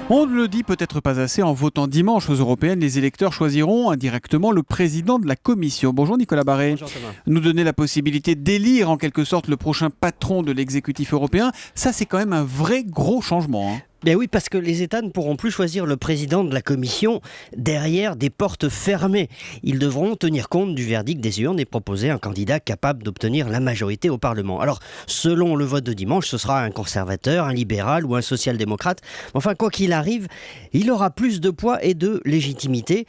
On ne le dit peut-être pas assez, en votant dimanche aux européennes, les électeurs choisiront indirectement le président de la Commission. Bonjour Nicolas Barré. Bonjour Thomas. Nous donner la possibilité d'élire en quelque sorte le prochain patron de l'exécutif européen, ça c'est quand même un vrai gros changement. Ben oui, parce que les États ne pourront plus choisir le président de la Commission derrière des portes fermées. Ils devront tenir compte du verdict des urnes et proposer un candidat capable d'obtenir la majorité au Parlement. Alors, selon le vote de dimanche, ce sera un conservateur, un libéral ou un social-démocrate. Enfin, quoi qu'il arrive, il aura plus de poids et de légitimité.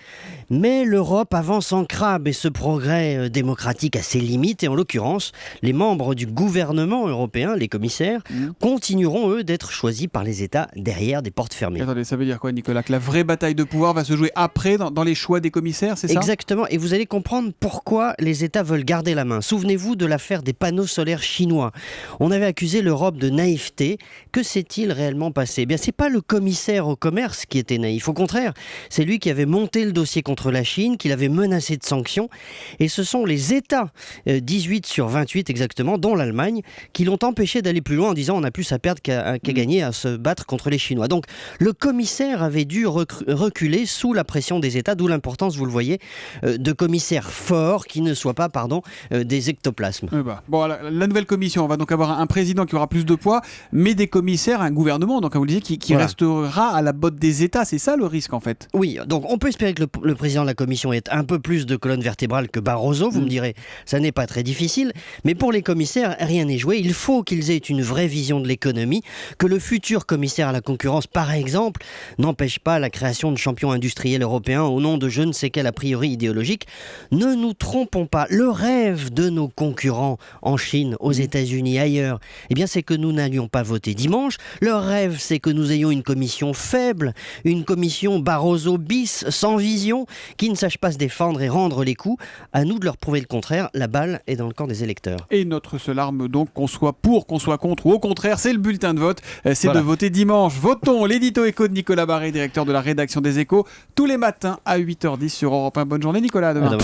Mais l'Europe avance en crabe et ce progrès démocratique a ses limites. Et en l'occurrence, les membres du gouvernement européen, les commissaires, continueront, eux, d'être choisis par les États derrière des portes fermées. Attendez, ça veut dire quoi Nicolas? Que la vraie bataille de pouvoir va se jouer après dans les choix des commissaires, c'est ça? Exactement, et vous allez comprendre pourquoi les États veulent garder la main. Souvenez-vous de l'affaire des panneaux solaires chinois. On avait accusé l'Europe de naïveté. Que s'est-il réellement passé? Eh bien, c'est pas le commissaire au commerce qui était naïf. Au contraire, c'est lui qui avait monté le dossier contre la Chine, qui l'avait menacé de sanctions. Et ce sont les États, 18 sur 28 exactement, dont l'Allemagne, qui l'ont empêché d'aller plus loin en disant on a plus à perdre qu'à gagner à se battre contre les Chinois. Donc le commissaire avait dû reculer sous la pression des États, d'où l'importance, vous le voyez, de commissaires forts qui ne soient pas, des ectoplasmes. Bon, la nouvelle commission, on va donc avoir un président qui aura plus de poids, mais des commissaires, un gouvernement, donc vous le disiez, qui restera à la botte des États. C'est ça le risque en fait? Oui, donc on peut espérer que le président de la commission ait un peu plus de colonne vertébrale que Barroso. Vous me direz, ça n'est pas très difficile, mais pour les commissaires, rien n'est joué. Il faut qu'ils aient une vraie vision de l'économie, que le futur commissaire à la concurrence, par exemple, n'empêche pas la création de champions industriels européens au nom de je ne sais quel a priori idéologique. Ne nous trompons pas, le rêve de nos concurrents en Chine, aux États-Unis, ailleurs, eh bien c'est que nous n'allions pas voter dimanche. Leur rêve, c'est que nous ayons une commission faible, une commission Barroso bis, sans vision, qui ne sache pas se défendre et rendre les coups. À nous de leur prouver le contraire, la balle est dans le camp des électeurs. Et notre seule arme donc, qu'on soit pour, qu'on soit contre ou au contraire, c'est le bulletin de vote, c'est de voter dimanche. Votons l'édito écho de Nicolas Barré, directeur de la rédaction des Échos, tous les matins à 8h10 sur Europe 1. Bonne journée Nicolas, à demain.